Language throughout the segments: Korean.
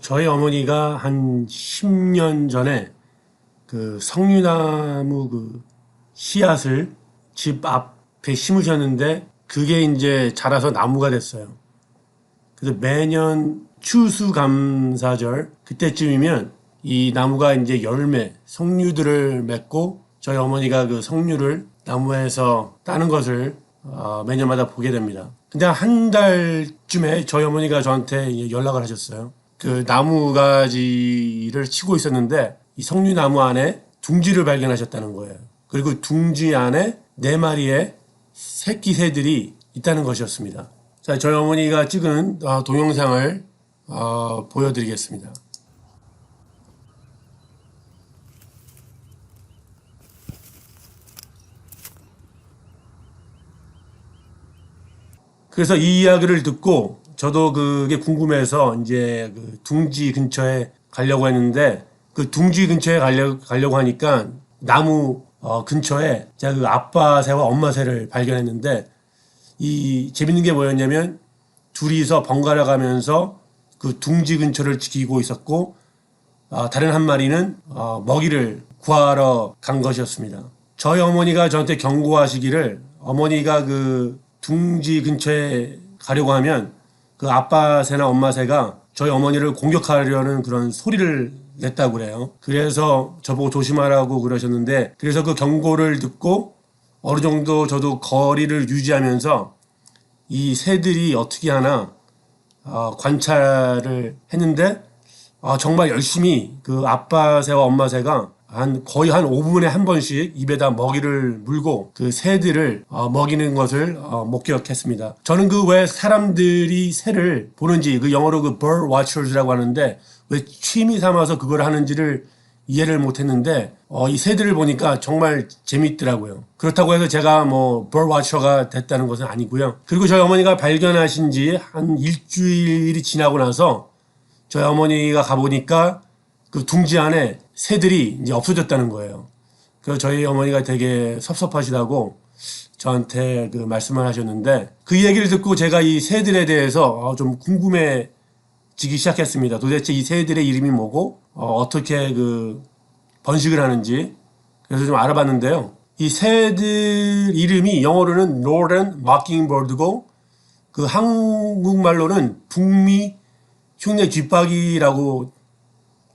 저희 어머니가 한 10년 전에 그 석류나무 그 씨앗을 집 앞에 심으셨는데 그게 이제 자라서 나무가 됐어요. 그래서 매년 추수감사절 그때쯤이면 이 나무가 이제 열매, 석류들을 맺고 저희 어머니가 그 석류를 나무에서 따는 것을 매년마다 보게 됩니다. 근데 한 달쯤에 저희 어머니가 저한테 연락을 하셨어요. 그 나무가지를 치고 있었는데 이 석류나무 안에 둥지를 발견하셨다는 거예요. 그리고 둥지 안에 4마리의 새끼 새들이 있다는 것이었습니다. 자, 저희 어머니가 찍은 동영상을 보여드리겠습니다. 그래서 이 이야기를 듣고 저도 그게 궁금해서 이제 그 둥지 근처에 가려고 했는데 그 둥지 근처에 가려고 하니까 나무 근처에 제가 그 아빠 새와 엄마 새를 발견했는데 이 재밌는 게 뭐였냐면 둘이서 번갈아 가면서 그 둥지 근처를 지키고 있었고 다른 한 마리는 먹이를 구하러 간 것이었습니다. 저희 어머니가 저한테 경고하시기를 어머니가 그 둥지 근처에 가려고 하면 그 아빠 새나 엄마 새가 저희 어머니를 공격하려는 그런 소리를 냈다고 그래요. 그래서 저보고 조심하라고 그러셨는데 그래서 그 경고를 듣고 어느 정도 저도 거리를 유지하면서 이 새들이 어떻게 하나 관찰을 했는데 정말 열심히 그 아빠 새와 엄마 새가 거의 한 5분에 한 번씩 입에다 먹이를 물고 그 새들을 먹이는 것을 목격했습니다. 저는 그 왜 사람들이 새를 보는지 그 영어로 그 bird watchers라고 하는데 왜 취미 삼아서 그걸 하는지를 이해를 못했는데 이 새들을 보니까 정말 재밌더라고요. 그렇다고 해서 제가 뭐 bird watcher가 됐다는 것은 아니고요. 그리고 저희 어머니가 발견하신 지 한 일주일이 지나고 나서 저희 어머니가 가보니까 그 둥지 안에 새들이 이제 없어졌다는 거예요. 그래서 저희 어머니가 되게 섭섭하시다고 저한테 그 말씀을 하셨는데 그 얘기를 듣고 제가 이 새들에 대해서 좀 궁금해지기 시작했습니다. 도대체 이 새들의 이름이 뭐고 어떻게 그 번식을 하는지 그래서 좀 알아봤는데요. 이 새들 이름이 영어로는 Northern Mockingbird고 그 한국말로는 북미 흉내 쥐박이라고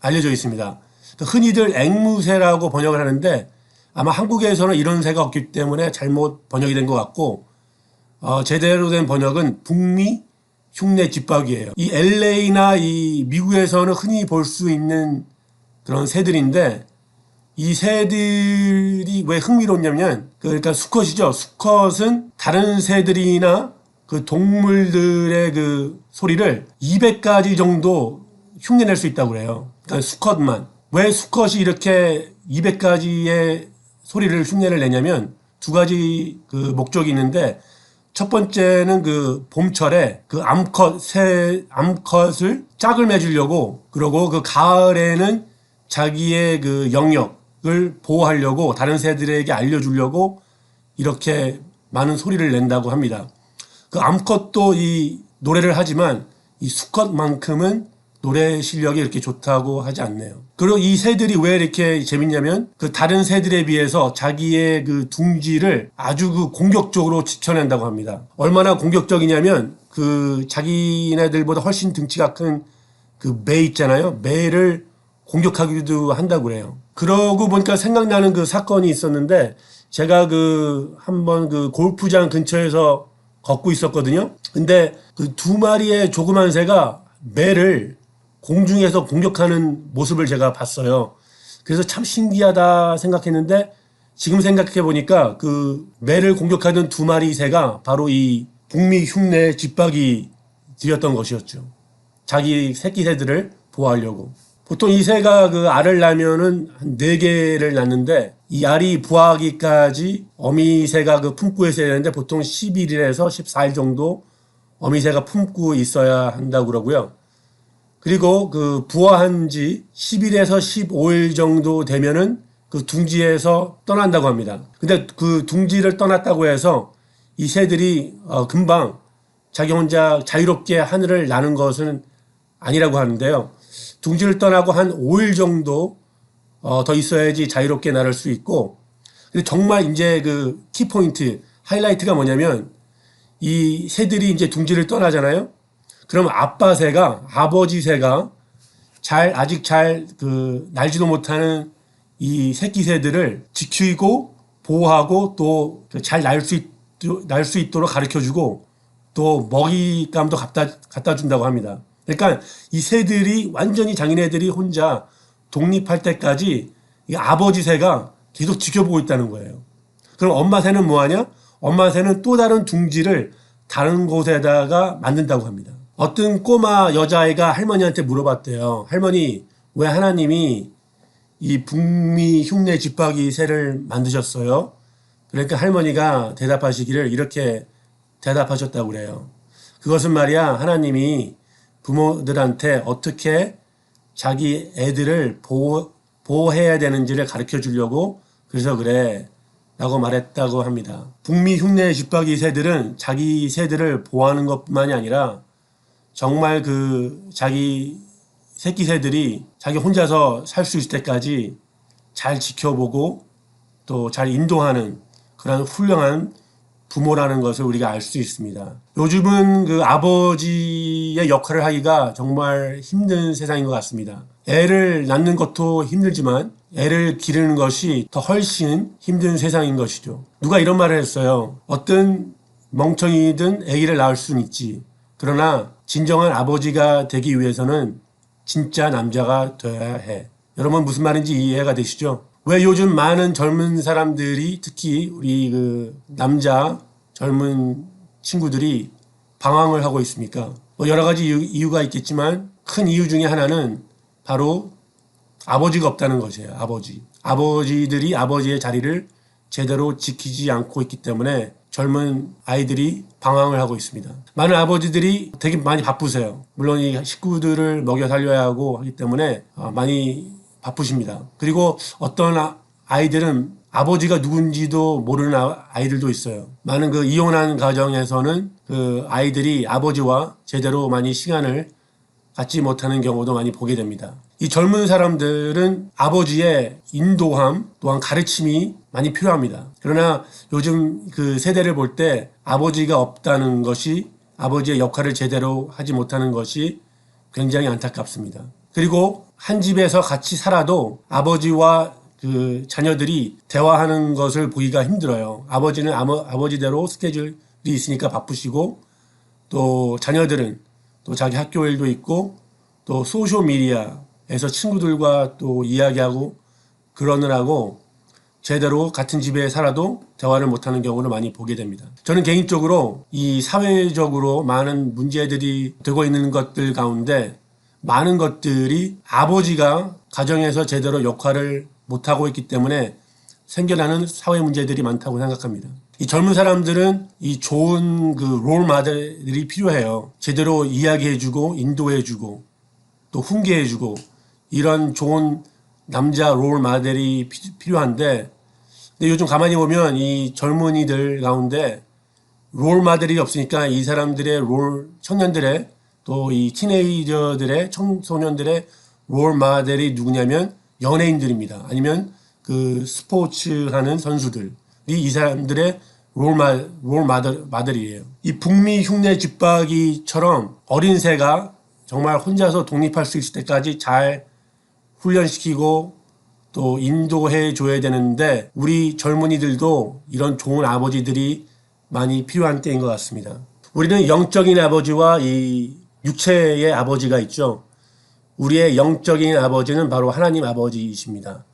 알려져 있습니다. 흔히들 앵무새라고 번역을 하는데 아마 한국에서는 이런 새가 없기 때문에 잘못 번역이 된 것 같고 제대로 된 번역은 북미 흉내 쥐박이에요. 이 LA나 이 미국에서는 흔히 볼 수 있는 그런 새들인데 이 새들이 왜 흥미롭냐면 그러니까 수컷이죠. 수컷은 다른 새들이나 그 동물들의 그 소리를 200가지 정도 흉내낼 수 있다고 그래요. 그러니까 수컷만. 왜 수컷이 이렇게 200가지의 소리를 흉내를 내냐면 두 가지 그 목적이 있는데 첫 번째는 그 봄철에 그 암컷을 짝을 맺으려고 그러고 그 가을에는 자기의 그 영역을 보호하려고 다른 새들에게 알려주려고 이렇게 많은 소리를 낸다고 합니다. 그 암컷도 이 노래를 하지만 이 수컷만큼은 노래 실력이 이렇게 좋다고 하지 않네요. 그리고 이 새들이 왜 이렇게 재밌냐면 그 다른 새들에 비해서 자기의 그 둥지를 아주 그 공격적으로 지켜낸다고 합니다. 얼마나 공격적이냐면 그 자기네들보다 훨씬 등치가 큰 그 매 있잖아요. 매를 공격하기도 한다고 그래요. 그러고 보니까 생각나는 그 사건이 있었는데 제가 그 한번 그 골프장 근처에서 걷고 있었거든요. 근데 그 2마리의 조그만 새가 매를 공중에서 공격하는 모습을 제가 봤어요. 그래서 참 신기하다 생각했는데 지금 생각해 보니까 그 매를 공격하던 2마리 새가 바로 이 북미 흉내 쥐박이들이었던 것이었죠. 자기 새끼 새들을 보호하려고. 보통 이 새가 그 알을 낳으면은 한 4개를 낳는데 이 알이 부화하기까지 어미새가 그 품고 있어야 되는데 보통 11일에서 14일 정도 어미새가 품고 있어야 한다고 그러고요. 그리고 그 부화한 지 10일에서 15일 정도 되면은 그 둥지에서 떠난다고 합니다. 근데 그 둥지를 떠났다고 해서 이 새들이 금방 자기 혼자 자유롭게 하늘을 나는 것은 아니라고 하는데요. 둥지를 떠나고 한 5일 정도 더 있어야지 자유롭게 날을 수 있고, 근데 정말 이제 그 키포인트, 하이라이트가 뭐냐면 이 새들이 이제 둥지를 떠나잖아요. 그럼 아빠 새가, 아버지 새가 아직 잘 날지도 못하는 이 새끼 새들을 지키고 보호하고 또 잘 날 수 있도록 가르쳐 주고 또 먹잇감도 갖다 준다고 합니다. 그러니까 이 새들이 완전히 장인애들이 혼자 독립할 때까지 이 아버지 새가 계속 지켜보고 있다는 거예요. 그럼 엄마 새는 뭐 하냐? 엄마 새는 또 다른 둥지를 다른 곳에다가 만든다고 합니다. 어떤 꼬마 여자아이가 할머니한테 물어봤대요. 할머니, 왜 하나님이 이 북미 흉내 집박이 새를 만드셨어요? 그러니까 할머니가 대답하시기를 이렇게 대답하셨다고 그래요. 그것은 말이야, 하나님이 부모들한테 어떻게 자기 애들을 보호해야 되는지를 가르쳐 주려고 그래서 그래 라고 말했다고 합니다. 북미 흉내 집박이 새들은 자기 새들을 보호하는 것만이 아니라 정말 자기 새끼 새들이 자기 혼자서 살 수 있을 때까지 잘 지켜보고 또 잘 인도하는 그런 훌륭한 부모라는 것을 우리가 알 수 있습니다. 요즘은 아버지의 역할을 하기가 정말 힘든 세상인 것 같습니다. 애를 낳는 것도 힘들지만 애를 기르는 것이 더 훨씬 힘든 세상인 것이죠. 누가 이런 말을 했어요. 어떤 멍청이든 아기를 낳을 수는 있지. 그러나 진정한 아버지가 되기 위해서는 진짜 남자가 돼야 해. 여러분 무슨 말인지 이해가 되시죠? 왜 요즘 많은 젊은 사람들이 특히 우리 남자 젊은 친구들이 방황을 하고 있습니까? 뭐 여러 가지 이유가 있겠지만 큰 이유 중에 하나는 바로 아버지가 없다는 것이에요. 아버지들이 아버지의 자리를 제대로 지키지 않고 있기 때문에 젊은 아이들이 방황을 하고 있습니다. 많은 아버지들이 되게 많이 바쁘세요. 물론 이 식구들을 먹여 살려야 하고 하기 때문에 많이 바쁘십니다. 그리고 어떤 아이들은 아버지가 누군지도 모르는 아이들도 있어요. 많은 이혼한 가정에서는 아이들이 아버지와 제대로 많이 시간을 갖지 못하는 경우도 많이 보게 됩니다. 이 젊은 사람들은 아버지의 인도함 또한 가르침이 많이 필요합니다. 그러나 요즘 세대를 볼 때 아버지가 없다는 것이 아버지의 역할을 제대로 하지 못하는 것이 굉장히 안타깝습니다. 그리고 한 집에서 같이 살아도 아버지와 자녀들이 대화하는 것을 보기가 힘들어요. 아버지는 아버지대로 스케줄이 있으니까 바쁘시고 또 자녀들은 또 자기 학교 일도 있고 또 소셜미디어에서 친구들과 또 이야기하고 그러느라고 제대로 같은 집에 살아도 대화를 못하는 경우를 많이 보게 됩니다. 저는 개인적으로 이 사회적으로 많은 문제들이 되고 있는 것들 가운데 많은 것들이 아버지가 가정에서 제대로 역할을 못하고 있기 때문에 생겨나는 사회 문제들이 많다고 생각합니다. 이 젊은 사람들은 이 좋은 롤 모델들이 필요해요. 제대로 이야기해주고 인도해주고 또 훈계해주고 이런 좋은 남자 롤 모델이 필요한데 근데 요즘 가만히 보면 이 젊은이들 가운데 롤 모델이 없으니까 이 사람들의 청년들의 또 이 티네이저들의 청소년들의 롤 모델이 누구냐면 연예인들입니다. 아니면 스포츠 하는 선수들이 이 사람들의 롤 모델이에요. 이 북미 흉내 집박이처럼 어린 새가 정말 혼자서 독립할 수 있을 때까지 잘 훈련시키고 또 인도해 줘야 되는데 우리 젊은이들도 이런 좋은 아버지들이 많이 필요한 때인 것 같습니다. 우리는 영적인 아버지와 이 육체의 아버지가 있죠. 우리의 영적인 아버지는 바로 하나님 아버지이십니다.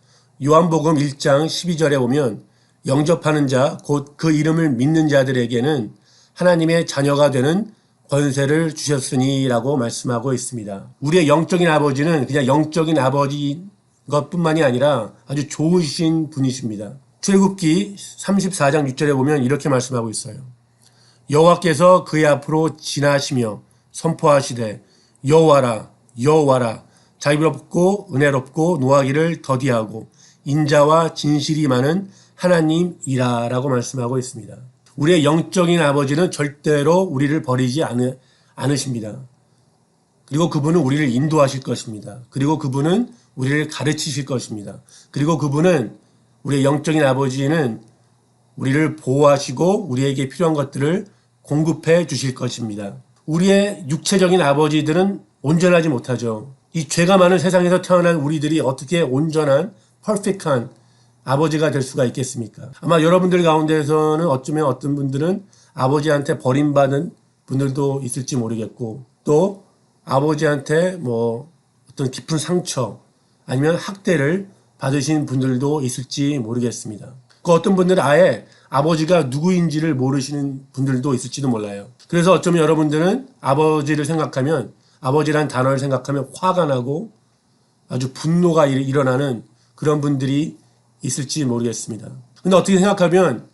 요한복음 1장 12절에 보면 영접하는 자 곧 그 이름을 믿는 자들에게는 하나님의 자녀가 되는 권세를 주셨으니 라고 말씀하고 있습니다. 우리의 영적인 아버지는 그냥 영적인 아버지인 것뿐만이 아니라 아주 좋으신 분이십니다. 출애굽기 34장 6절에 보면 이렇게 말씀하고 있어요. 여호와께서 그의 앞으로 지나시며 선포하시되 여호와라 여호와라 자비롭고 은혜롭고 노하기를 더디하고 인자와 진실이 많은 하나님이라 라고 말씀하고 있습니다. 우리의 영적인 아버지는 절대로 우리를 버리지 않으십니다. 그리고 그분은 우리를 인도하실 것입니다. 그리고 그분은 우리를 가르치실 것입니다. 그리고 그분은 우리의 영적인 아버지는 우리를 보호하시고 우리에게 필요한 것들을 공급해 주실 것입니다. 우리의 육체적인 아버지들은 온전하지 못하죠. 이 죄가 많은 세상에서 태어난 우리들이 어떻게 온전한 퍼펙트한 아버지가 될 수가 있겠습니까? 아마 여러분들 가운데에서는 어쩌면 어떤 분들은 아버지한테 버림받은 분들도 있을지 모르겠고, 또 아버지한테 뭐 어떤 깊은 상처 아니면 학대를 받으신 분들도 있을지 모르겠습니다. 그 어떤 분들은 아예 아버지가 누구인지를 모르시는 분들도 있을지도 몰라요. 그래서 어쩌면 여러분들은 아버지를 생각하면, 아버지란 단어를 생각하면 화가 나고 아주 분노가 일어나는 그런 분들이 있을지 모르겠습니다. 근데 어떻게 생각하면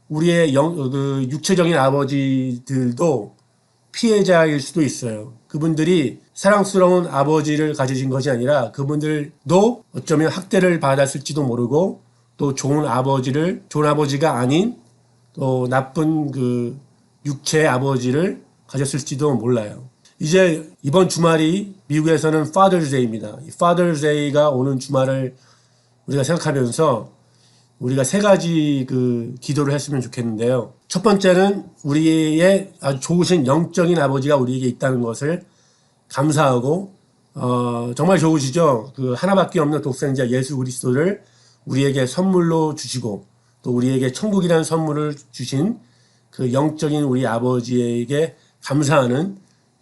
우리의 육체적인 아버지들도 피해자일 수도 있어요. 그분들이 사랑스러운 아버지를 가지신 것이 아니라 그분들도 어쩌면 학대를 받았을지도 모르고, 또 좋은 아버지가 아닌 또 나쁜 그 육체의 아버지를 가졌을지도 몰라요. 이제 이번 주말이 미국에서는 Father's Day입니다. 이 Father's Day가 오는 주말을 우리가 생각하면서 우리가 세 가지 그 기도를 했으면 좋겠는데요. 첫 번째는 우리의 아주 좋으신 영적인 아버지가 우리에게 있다는 것을 감사하고, 정말 좋으시죠. 그 하나밖에 없는 독생자 예수 그리스도를 우리에게 선물로 주시고, 또 우리에게 천국이라는 선물을 주신 그 영적인 우리 아버지에게 감사하는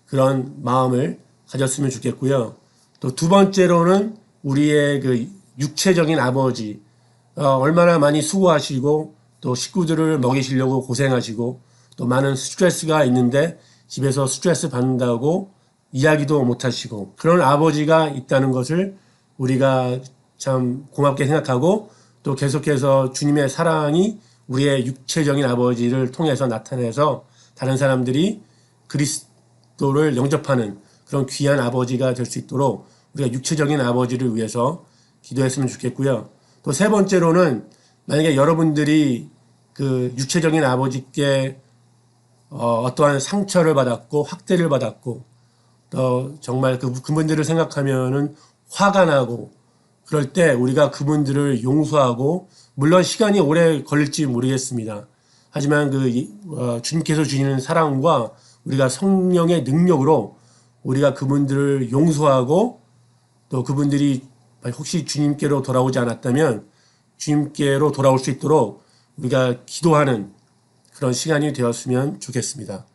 그런 마음을 가졌으면 좋겠고요. 또 두 번째로는 우리의 그 육체적인 아버지, 얼마나 많이 수고하시고 또 식구들을 먹이시려고 고생하시고 또 많은 스트레스가 있는데 집에서 스트레스 받는다고 이야기도 못하시고, 그런 아버지가 있다는 것을 우리가 참 고맙게 생각하고, 또 계속해서 주님의 사랑이 우리의 육체적인 아버지를 통해서 나타내서 다른 사람들이 그리스도를 영접하는 그런 귀한 아버지가 될 수 있도록 우리가 육체적인 아버지를 위해서 기도했으면 좋겠고요. 또 세 번째로는 만약에 여러분들이 그 육체적인 아버지께 어떠한 상처를 받았고 학대를 받았고, 또 정말 그분들을 생각하면은 화가 나고, 그럴 때 우리가 그분들을 용서하고, 물론 시간이 오래 걸릴지 모르겠습니다. 하지만 주님께서 주시는 사랑과 우리가 성령의 능력으로 우리가 그분들을 용서하고, 또 그분들이 혹시 주님께로 돌아오지 않았다면 주님께로 돌아올 수 있도록 우리가 기도하는 그런 시간이 되었으면 좋겠습니다.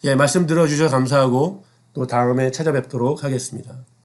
예, 말씀 들어주셔서 감사하고 또 다음에 찾아뵙도록 하겠습니다.